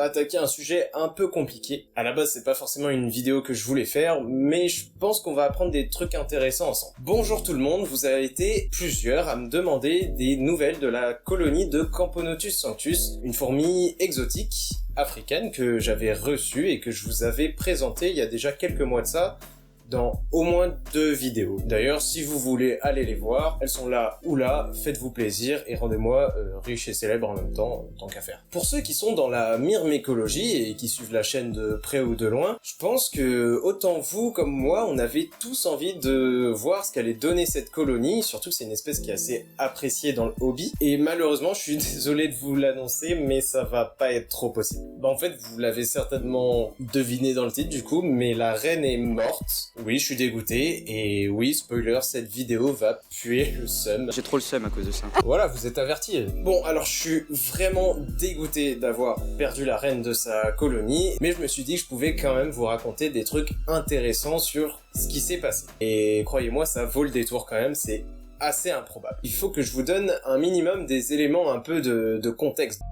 va attaquer un sujet un peu compliqué. À la base, c'est pas forcément une vidéo que je voulais faire, mais je pense qu'on va apprendre des trucs intéressants ensemble. Bonjour tout le monde, vous avez été plusieurs à me demander des nouvelles de la colonie de Camponotus sanctus, une fourmi exotique africaine que j'avais reçue et que je vous avais présentée il y a déjà quelques mois de ça, dans au moins 2 vidéos. D'ailleurs, si vous voulez aller les voir, elles sont là ou là, faites-vous plaisir et rendez-moi riche et célèbre en même temps, tant qu'à faire. Pour ceux qui sont dans la myrmécologie et qui suivent la chaîne de près ou de loin, je pense que autant vous comme moi, on avait tous envie de voir ce qu'allait donner cette colonie, surtout que c'est une espèce qui est assez appréciée dans le hobby, et malheureusement, je suis désolé de vous l'annoncer, mais ça va pas être trop possible. En fait, vous l'avez certainement deviné dans le titre du coup, mais la reine est morte. Oui, je suis dégoûté, et oui, spoiler, cette vidéo va puer le seum. J'ai trop le seum à cause de ça. Voilà, vous êtes avertis. Bon, alors je suis vraiment dégoûté d'avoir perdu la reine de sa colonie, mais je me suis dit que je pouvais quand même vous raconter des trucs intéressants sur ce qui s'est passé. Et croyez-moi, ça vaut le détour quand même, c'est assez improbable. Il faut que je vous donne un minimum des éléments un peu de contexte.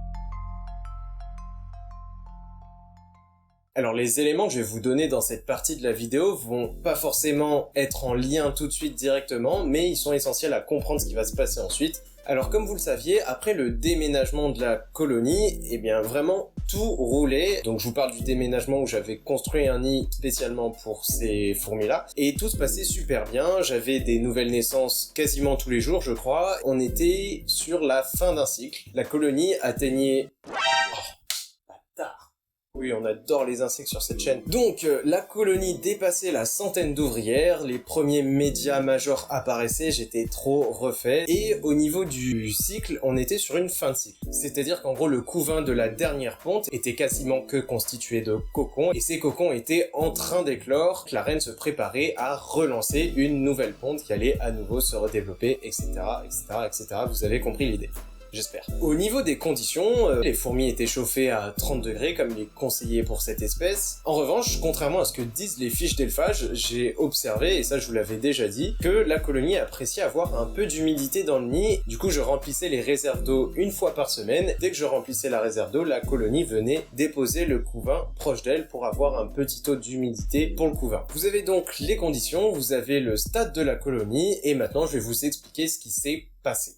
Alors les éléments que je vais vous donner dans cette partie de la vidéo vont pas forcément être en lien tout de suite directement, mais ils sont essentiels à comprendre ce qui va se passer ensuite. Alors comme vous le saviez, après le déménagement de la colonie, eh bien vraiment tout roulait. Donc je vous parle du déménagement où j'avais construit un nid spécialement pour ces fourmis-là, et tout se passait super bien. J'avais des nouvelles naissances quasiment tous les jours, je crois. On était sur la fin d'un cycle. La colonie atteignait... Oui, on adore les insectes sur cette chaîne. Donc, la colonie dépassait la centaine d'ouvrières, les premiers médias majors apparaissaient, j'étais trop refait. Et au niveau du cycle, on était sur une fin de cycle. C'est-à-dire qu'en gros, le couvain de la dernière ponte était quasiment que constitué de cocons, et ces cocons étaient en train d'éclore. La reine se préparait à relancer une nouvelle ponte qui allait à nouveau se redévelopper, etc., etc., etc. Vous avez compris l'idée. J'espère. Au niveau des conditions, les fourmis étaient chauffées à 30 degrés comme il est conseillé pour cette espèce. En revanche, contrairement à ce que disent les fiches d'élevage, j'ai observé, et ça je vous l'avais déjà dit, que la colonie appréciait avoir un peu d'humidité dans le nid. Du coup, je remplissais les réserves d'eau une fois par semaine. Dès que je remplissais la réserve d'eau, la colonie venait déposer le couvain proche d'elle pour avoir un petit taux d'humidité pour le couvain. Vous avez donc les conditions, vous avez le stade de la colonie, et maintenant je vais vous expliquer ce qui s'est passé.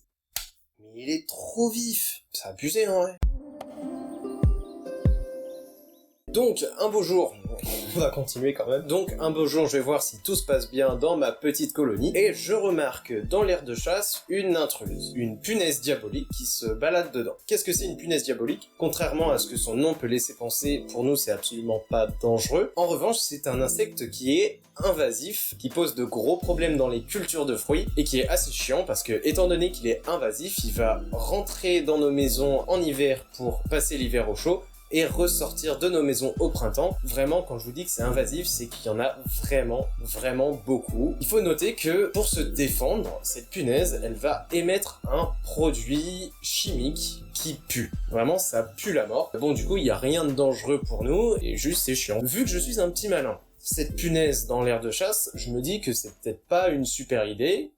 Il est trop vif. C'est abusé, en vrai. Donc, un beau jour, on va continuer quand même. Donc, un beau jour, je vais voir si tout se passe bien dans ma petite colonie. Et je remarque dans l'aire de chasse une intruse, une punaise diabolique qui se balade dedans. Qu'est-ce que c'est une punaise diabolique? Contrairement à ce que son nom peut laisser penser, pour nous, c'est absolument pas dangereux. En revanche, c'est un insecte qui est invasif, qui pose de gros problèmes dans les cultures de fruits, et qui est assez chiant parce que, étant donné qu'il est invasif, il va rentrer dans nos maisons en hiver pour passer l'hiver au chaud, et ressortir de nos maisons au printemps. Vraiment, quand je vous dis que c'est invasif, c'est qu'il y en a vraiment beaucoup. Il faut noter que pour se défendre, cette punaise, elle va émettre un produit chimique qui pue. Vraiment, ça pue la mort. Bon, du coup, il n'y a rien de dangereux pour nous, et juste c'est chiant. Vu que je suis un petit malin, cette punaise dans l'aire de chasse, je me dis que c'est peut-être pas une super idée,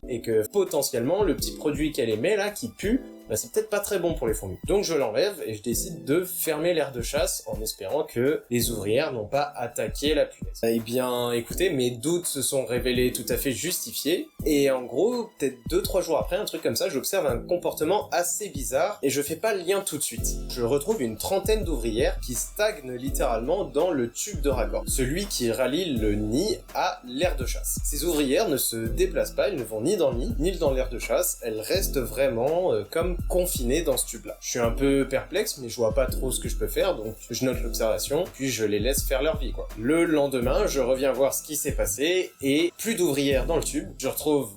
et que potentiellement, le petit produit qu'elle émet là, qui pue, bah c'est peut-être pas très bon pour les fourmis. Donc je l'enlève et je décide de fermer l'aire de chasse en espérant que les ouvrières n'ont pas attaqué la punaise. Eh bien écoutez, mes doutes se sont révélés tout à fait justifiés, et en gros, peut-être 2-3 jours après, un truc comme ça, j'observe un comportement assez bizarre et je fais pas le lien tout de suite. Je retrouve une trentaine d'ouvrières qui stagnent littéralement dans le tube de raccord, celui qui rallie le nid à l'aire de chasse. Ces ouvrières ne se déplacent pas, elles ne vont ni dans le nid, ni dans l'aire de chasse, elles restent vraiment comme confinées dans ce tube-là. Je suis un peu perplexe, mais je vois pas trop ce que je peux faire, donc je note l'observation, puis je les laisse faire leur vie, quoi. Le lendemain, je reviens voir ce qui s'est passé, et plus d'ouvrières dans le tube. Je retrouve,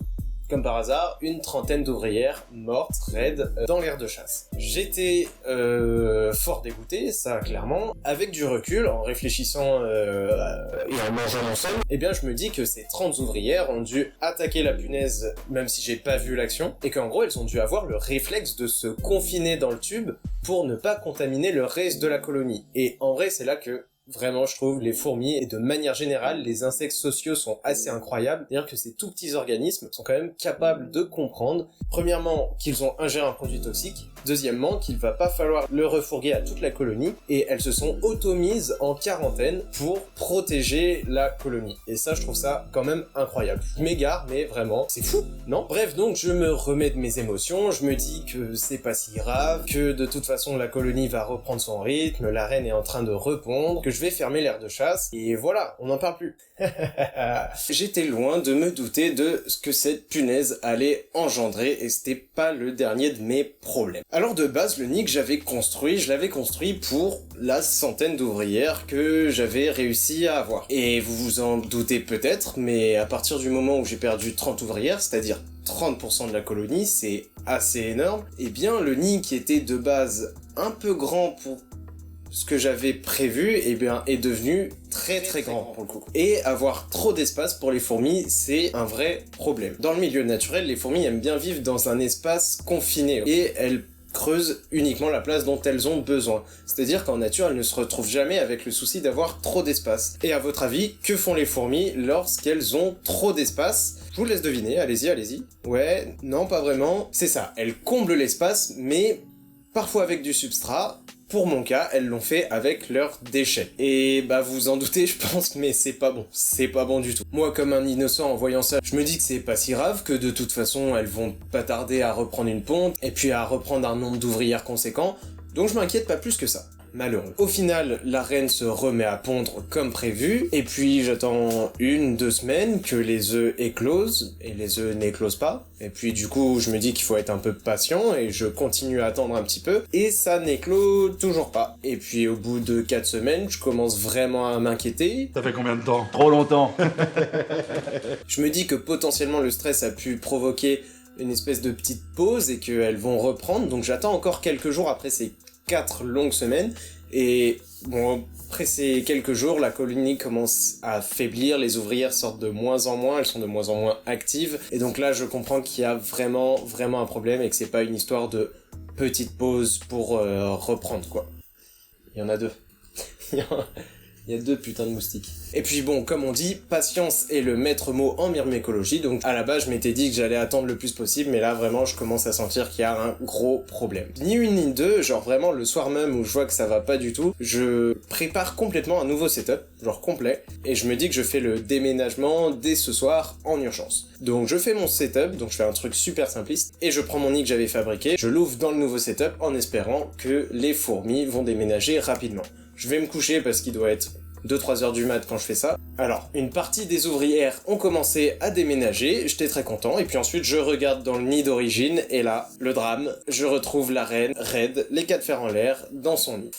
comme par hasard, une trentaine d'ouvrières mortes, raides, dans l'aire de chasse. J'étais fort dégoûté, ça clairement. Avec du recul, en réfléchissant et en mangeant mon sol, eh bien je me dis que ces 30 ouvrières ont dû attaquer la punaise, même si j'ai pas vu l'action, et qu'en gros elles ont dû avoir le réflexe de se confiner dans le tube pour ne pas contaminer le reste de la colonie. Et en vrai, c'est là que vraiment, je trouve, les fourmis, et de manière générale, les insectes sociaux sont assez incroyables. C'est-à-dire que ces tout petits organismes sont quand même capables de comprendre, premièrement, qu'ils ont ingéré un produit toxique, Deuxièmement, qu'il va pas falloir le refourguer à toute la colonie, et elles se sont auto-mises en quarantaine pour protéger la colonie. Et ça, je trouve ça quand même incroyable. Je m'égare, mais vraiment, c'est fou, non? Bref, donc je me remets de mes émotions, je me dis que c'est pas si grave, que de toute façon la colonie va reprendre son rythme, la reine est en train de répondre, que je vais fermer l'aire de chasse, et voilà, on n'en parle plus. J'étais loin de me douter de ce que cette punaise allait engendrer, et c'était pas le dernier de mes problèmes. Alors de base, le nid que j'avais construit, je l'avais construit pour la centaine d'ouvrières que j'avais réussi à avoir. Et vous vous en doutez peut-être, mais à partir du moment où j'ai perdu 30 ouvrières, c'est-à-dire 30% de la colonie, c'est assez énorme, et bien le nid qui était de base un peu grand pour ce que j'avais prévu, eh bien, est devenu très grand pour le coup. Et avoir trop d'espace pour les fourmis, c'est un vrai problème. Dans le milieu naturel, les fourmis aiment bien vivre dans un espace confiné, et elles creusent uniquement la place dont elles ont besoin. C'est-à-dire qu'en nature, elles ne se retrouvent jamais avec le souci d'avoir trop d'espace. Et à votre avis, que font les fourmis lorsqu'elles ont trop d'espace? Je vous laisse deviner, allez-y. Ouais, non, pas vraiment. C'est ça, elles comblent l'espace, mais parfois avec du substrat. Pour mon cas, elles l'ont fait avec leurs déchets. Et bah vous en doutez, je pense, mais c'est pas bon du tout. Moi, comme un innocent en voyant ça, je me dis que c'est pas si grave, que de toute façon, elles vont pas tarder à reprendre une ponte, et puis à reprendre un nombre d'ouvrières conséquent, donc je m'inquiète pas plus que ça. Malheureux. Au final, la reine se remet à pondre comme prévu, et puis j'attends 1-2 semaines que les œufs éclosent, et les œufs n'éclosent pas. Et puis du coup, je me dis qu'il faut être un peu patient, et je continue à attendre un petit peu, et ça n'éclot toujours pas. Et puis au bout de 4 semaines, je commence vraiment à m'inquiéter. Ça fait combien de temps? Trop longtemps. Je me dis que potentiellement le stress a pu provoquer une espèce de petite pause, et qu'elles vont reprendre, donc j'attends encore quelques jours après ces 4 longues semaines, et bon, après ces quelques jours, la colonie commence à faiblir, les ouvrières sortent de moins en moins, elles sont de moins en moins actives, et donc là je comprends qu'il y a vraiment un problème, et que c'est pas une histoire de petite pause pour reprendre, quoi. Il y en a 2. Il y a 2 putains de moustiques. Et puis bon, comme on dit, patience est le maître mot en myrmécologie, donc à la base je m'étais dit que j'allais attendre le plus possible, mais là vraiment je commence à sentir qu'il y a un gros problème. Ni une ni deux, genre vraiment le soir même où je vois que ça va pas du tout, je prépare complètement un nouveau setup, genre complet, et je me dis que je fais le déménagement dès ce soir en urgence. Donc je fais mon setup, donc je fais un truc super simpliste, et je prends mon nid que j'avais fabriqué, je l'ouvre dans le nouveau setup en espérant que les fourmis vont déménager rapidement. Je vais me coucher parce qu'il doit être 2-3 heures du mat quand je fais ça. Alors, une partie des ouvrières ont commencé à déménager, j'étais très content, et puis ensuite je regarde dans le nid d'origine, et là, le drame, je retrouve la reine, raide, les 4 fers en l'air, dans son nid.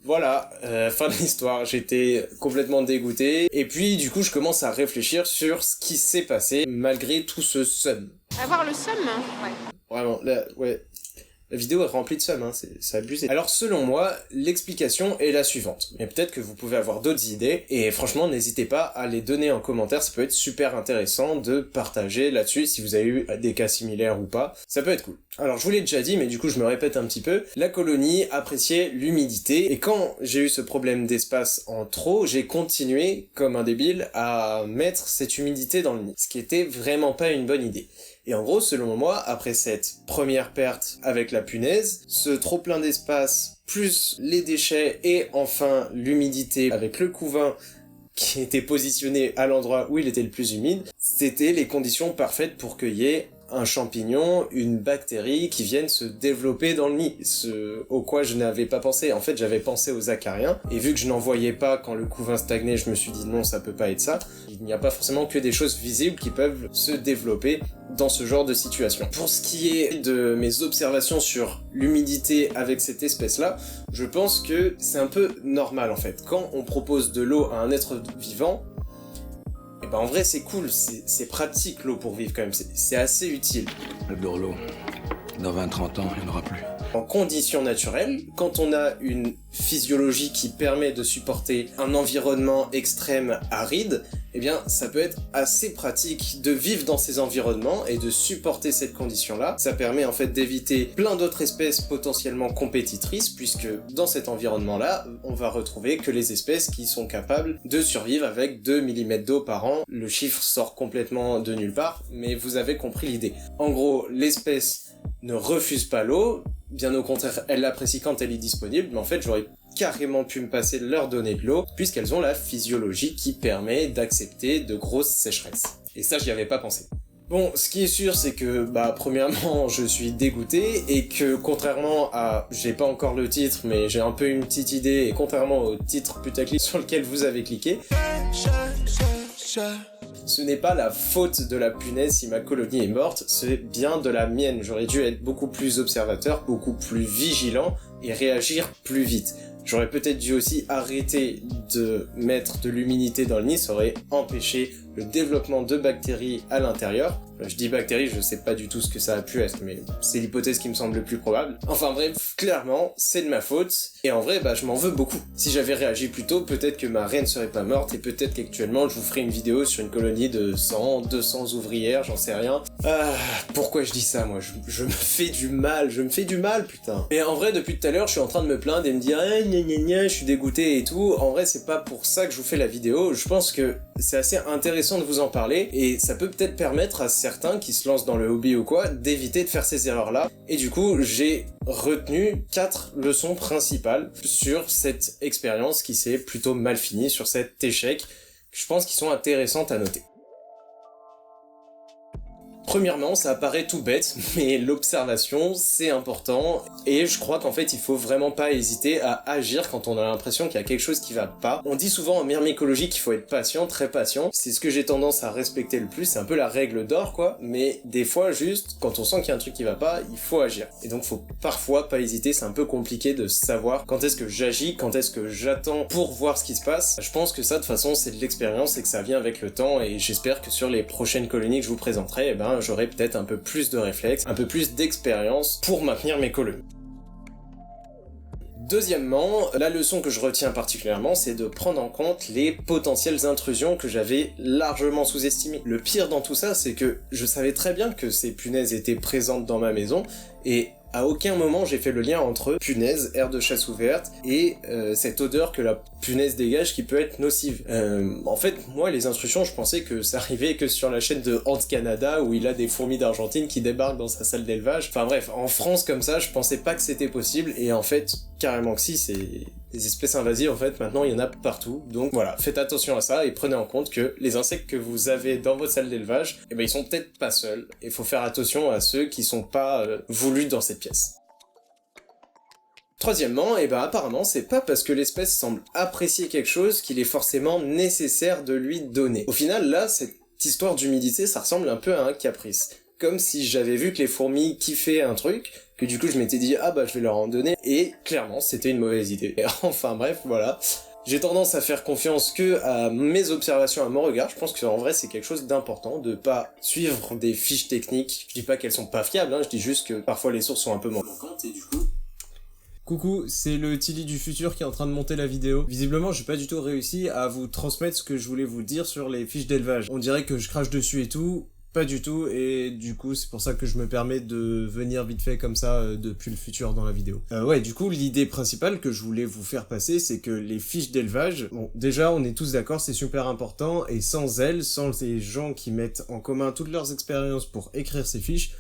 Voilà, fin de l'histoire, j'étais complètement dégoûté, et puis du coup je commence à réfléchir sur ce qui s'est passé malgré tout ce seum. Avoir le seum, hein. Ouais. Vraiment, là, ouais. La vidéo est remplie de seum, hein, c'est abusé. Alors selon moi, l'explication est la suivante. Mais peut-être que vous pouvez avoir d'autres idées, et franchement n'hésitez pas à les donner en commentaire, ça peut être super intéressant de partager là-dessus si vous avez eu des cas similaires ou pas, ça peut être cool. Alors je vous l'ai déjà dit, mais du coup je me répète un petit peu, la colonie appréciait l'humidité, et quand j'ai eu ce problème d'espace en trop, j'ai continué, comme un débile, à mettre cette humidité dans le nid, ce qui était vraiment pas une bonne idée. Et en gros, selon moi, après cette première perte avec la punaise, ce trop plein d'espace, plus les déchets, et enfin l'humidité avec le couvain qui était positionné à l'endroit où il était le plus humide, c'était les conditions parfaites pour qu'il y ait un champignon, une bactérie qui viennent se développer dans le nid, ce au quoi je n'avais pas pensé. En fait, j'avais pensé aux acariens, et vu que je n'en voyais pas quand le couvain stagnait, je me suis dit non, ça peut pas être ça. Il n'y a pas forcément que des choses visibles qui peuvent se développer dans ce genre de situation. Pour ce qui est de mes observations sur l'humidité avec cette espèce-là, je pense que c'est un peu normal en fait. Quand on propose de l'eau à un être vivant, et ben en vrai c'est cool, c'est pratique l'eau pour vivre quand même, c'est assez utile. Le Burlot, dans 20-30 ans, il n'y en aura plus. En conditions naturelles, quand on a une physiologie qui permet de supporter un environnement extrême aride, eh bien ça peut être assez pratique de vivre dans ces environnements et de supporter cette condition-là. Ça permet en fait d'éviter plein d'autres espèces potentiellement compétitrices, puisque dans cet environnement-là, on va retrouver que les espèces qui sont capables de survivre avec 2 mm d'eau par an. Le chiffre sort complètement de nulle part, mais vous avez compris l'idée. En gros, l'espèce ne refuse pas l'eau, bien au contraire, elles l'apprécient quand elle est disponible, mais en fait, j'aurais carrément pu me passer de leur donner de l'eau, puisqu'elles ont la physiologie qui permet d'accepter de grosses sécheresses. Et ça, j'y avais pas pensé. Bon, ce qui est sûr, c'est que, premièrement, je suis dégoûté, et que, contrairement à... J'ai pas encore le titre, mais j'ai un peu une petite idée, et contrairement au titre putaclic sur lequel vous avez cliqué, ce n'est pas la faute de la punaise si ma colonie est morte, c'est bien de la mienne. J'aurais dû être beaucoup plus observateur, beaucoup plus vigilant, et réagir plus vite. J'aurais peut-être dû aussi arrêter de mettre de l'humidité dans le nid, ça aurait empêché le développement de bactéries à l'intérieur. Je dis bactéries, je sais pas du tout ce que ça a pu être, mais c'est l'hypothèse qui me semble le plus probable. Enfin bref, clairement, c'est de ma faute, et en vrai, je m'en veux beaucoup. Si j'avais réagi plus tôt, peut-être que ma reine serait pas morte, et peut-être qu'actuellement, je vous ferai une vidéo sur une colonie de 100, 200 ouvrières, j'en sais rien. Pourquoi je dis ça, moi? Je me fais du mal, putain. Mais en vrai, depuis tout à l'heure, je suis en train de me plaindre et me dire je suis dégoûté et tout. En vrai, c'est pas pour ça que je vous fais la vidéo. Je pense que c'est assez intéressant de vous en parler, et ça peut peut-être permettre à certains qui se lancent dans le hobby ou quoi, d'éviter de faire ces erreurs-là. Et du coup, j'ai retenu 4 leçons principales sur cette expérience qui s'est plutôt mal finie, sur cet échec, que je pense qu'ils sont intéressantes à noter. Premièrement, ça apparaît tout bête, mais l'observation, c'est important, et je crois qu'en fait, il faut vraiment pas hésiter à agir quand on a l'impression qu'il y a quelque chose qui va pas. On dit souvent en myrmécologie qu'il faut être patient, très patient, c'est ce que j'ai tendance à respecter le plus, c'est un peu la règle d'or, quoi, mais des fois, juste, quand on sent qu'il y a un truc qui va pas, il faut agir. Et donc, faut parfois pas hésiter, c'est un peu compliqué de savoir quand est-ce que j'agis, quand est-ce que j'attends pour voir ce qui se passe. Je pense que ça, de toute façon, c'est de l'expérience et que ça vient avec le temps, et j'espère que sur les prochaines colonies que je vous présenterai, j'aurai peut-être un peu plus de réflexes, un peu plus d'expérience pour maintenir mes colonies. Deuxièmement, la leçon que je retiens particulièrement, c'est de prendre en compte les potentielles intrusions que j'avais largement sous-estimées. Le pire dans tout ça, c'est que je savais très bien que ces punaises étaient présentes dans ma maison, et à aucun moment j'ai fait le lien entre punaise, aire de chasse ouverte, et cette odeur que la punaise dégage qui peut être nocive. En fait, moi, les intrusions, je pensais que ça arrivait que sur la chaîne de Ants Canada, où il a des fourmis d'Argentine qui débarquent dans sa salle d'élevage. Enfin bref, en France comme ça, je pensais pas que c'était possible, et en fait, carrément que si, c'est des espèces invasives, en fait, maintenant, il y en a partout. Donc voilà, faites attention à ça, et prenez en compte que les insectes que vous avez dans votre salle d'élevage, ils sont peut-être pas seuls, et faut faire attention à ceux qui sont pas voulus dans cette pièce. Troisièmement, apparemment, c'est pas parce que l'espèce semble apprécier quelque chose qu'il est forcément nécessaire de lui donner. Au final, là, cette histoire d'humidité, ça ressemble un peu à un caprice. Comme si j'avais vu que les fourmis kiffaient un truc, que du coup je m'étais dit je vais leur en donner, et clairement, c'était une mauvaise idée. Et enfin bref, voilà. J'ai tendance à faire confiance que à mes observations, à mon regard. Je pense que en vrai c'est quelque chose d'important de pas suivre des fiches techniques. Je dis pas qu'elles sont pas fiables, je dis juste que parfois les sources sont un peu manquantes, et du coup... Coucou, c'est le Tilly du futur qui est en train de monter la vidéo. Visiblement, j'ai pas du tout réussi à vous transmettre ce que je voulais vous dire sur les fiches d'élevage. On dirait que je crache dessus et tout, pas du tout, et du coup, c'est pour ça que je me permets de venir vite fait comme ça depuis le futur dans la vidéo. Du coup, l'idée principale que je voulais vous faire passer, c'est que les fiches d'élevage, bon, déjà, on est tous d'accord, c'est super important, et sans elles, sans les gens qui mettent en commun toutes leurs expériences pour écrire ces fiches,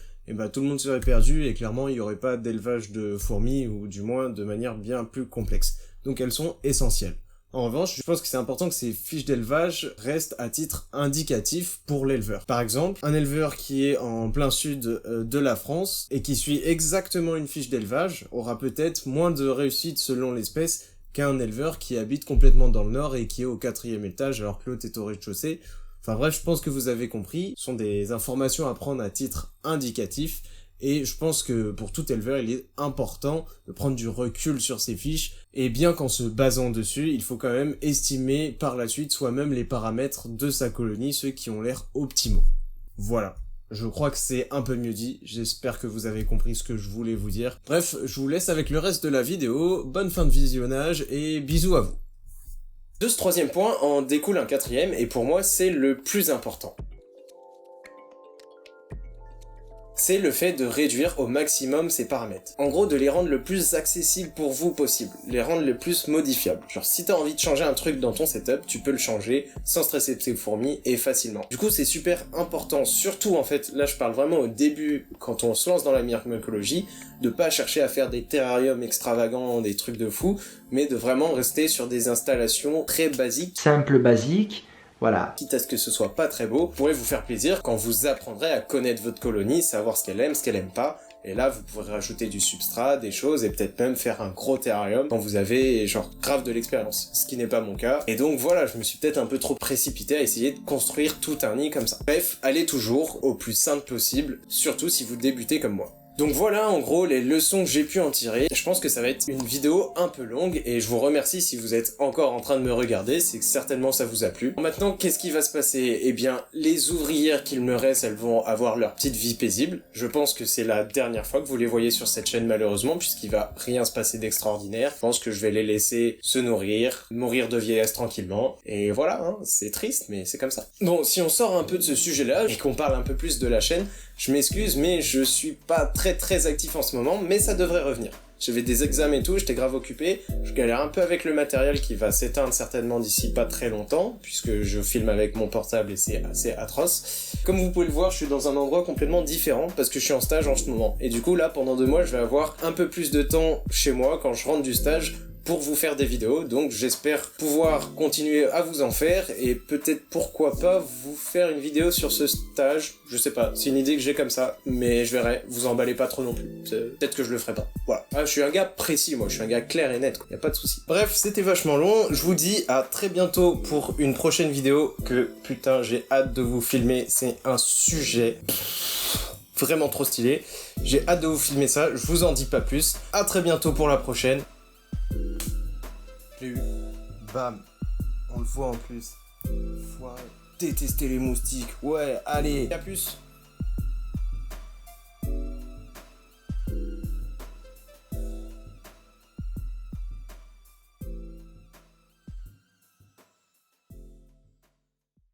tout le monde serait perdu, et clairement il y aurait pas d'élevage de fourmis, ou du moins de manière bien plus complexe. Donc elles sont essentielles. En revanche, je pense que c'est important que ces fiches d'élevage restent à titre indicatif pour l'éleveur. Par exemple, un éleveur qui est en plein sud de la France, et qui suit exactement une fiche d'élevage, aura peut-être moins de réussite selon l'espèce qu'un éleveur qui habite complètement dans le nord et qui est au 4e étage alors que l'autre est au rez-de-chaussée. Enfin bref, je pense que vous avez compris, ce sont des informations à prendre à titre indicatif, et je pense que pour tout éleveur, il est important de prendre du recul sur ces fiches, et bien qu'en se basant dessus, il faut quand même estimer par la suite soi-même les paramètres de sa colonie, ceux qui ont l'air optimaux. Voilà. Je crois que c'est un peu mieux dit, j'espère que vous avez compris ce que je voulais vous dire. Bref, je vous laisse avec le reste de la vidéo, bonne fin de visionnage, et bisous à vous. De ce troisième point en découle un quatrième, et pour moi c'est le plus important. c'est le fait de réduire au maximum ces paramètres. En gros, de les rendre le plus accessibles pour vous possible, les rendre le plus modifiables. Genre, si t'as envie de changer un truc dans ton setup, tu peux le changer sans stresser tes fourmis et facilement. Du coup, c'est super important, surtout en fait, là je parle vraiment au début, quand on se lance dans la myrmécologie, de pas chercher à faire des terrariums extravagants, des trucs de fou, mais de vraiment rester sur des installations très basiques. Simple, basique. Voilà. Quitte à ce que ce soit pas très beau, pourrait vous faire plaisir quand vous apprendrez à connaître votre colonie, savoir ce qu'elle aime pas. Et là, vous pourrez rajouter du substrat, des choses, et peut-être même faire un gros terrarium quand vous avez, genre, grave de l'expérience. Ce qui n'est pas mon cas. Et donc voilà, je me suis peut-être un peu trop précipité à essayer de construire tout un nid comme ça. Bref, allez toujours au plus simple possible, surtout si vous débutez comme moi. Donc voilà en gros les leçons que j'ai pu en tirer. Je pense que ça va être une vidéo un peu longue et je vous remercie si vous êtes encore en train de me regarder, c'est que certainement ça vous a plu. Maintenant qu'est-ce qui va se passer? Eh bien les ouvrières qu'il me reste, elles vont avoir leur petite vie paisible. Je pense que c'est la dernière fois que vous les voyez sur cette chaîne malheureusement puisqu'il va rien se passer d'extraordinaire. Je pense que je vais les laisser se nourrir, mourir de vieillesse tranquillement. Et voilà, hein, c'est triste mais c'est comme ça. Bon, si on sort un peu de ce sujet-là et qu'on parle un peu plus de la chaîne, je m'excuse mais je suis pas très actif en ce moment, mais ça devrait revenir. J'avais des examens et tout, j'étais grave occupé, je galère un peu avec le matériel qui va s'éteindre certainement d'ici pas très longtemps, puisque je filme avec mon portable et c'est assez atroce. Comme vous pouvez le voir, je suis dans un endroit complètement différent, parce que je suis en stage en ce moment. Et du coup là, pendant 2 mois, je vais avoir un peu plus de temps chez moi quand je rentre du stage, pour vous faire des vidéos, donc j'espère pouvoir continuer à vous en faire, et peut-être pourquoi pas vous faire une vidéo sur ce stage, je sais pas, c'est une idée que j'ai comme ça, mais je verrai, vous emballez pas trop non plus, peut-être que je le ferai pas, voilà. Ah, je suis un gars précis moi, je suis un gars clair et net, y a pas de souci. Bref, c'était vachement long, je vous dis à très bientôt pour une prochaine vidéo, que putain j'ai hâte de vous filmer, c'est un sujet vraiment trop stylé, j'ai hâte de vous filmer ça, je vous en dis pas plus, à très bientôt pour la prochaine. Bam, on le voit en plus. Faut détester les moustiques. Ouais, allez, à plus.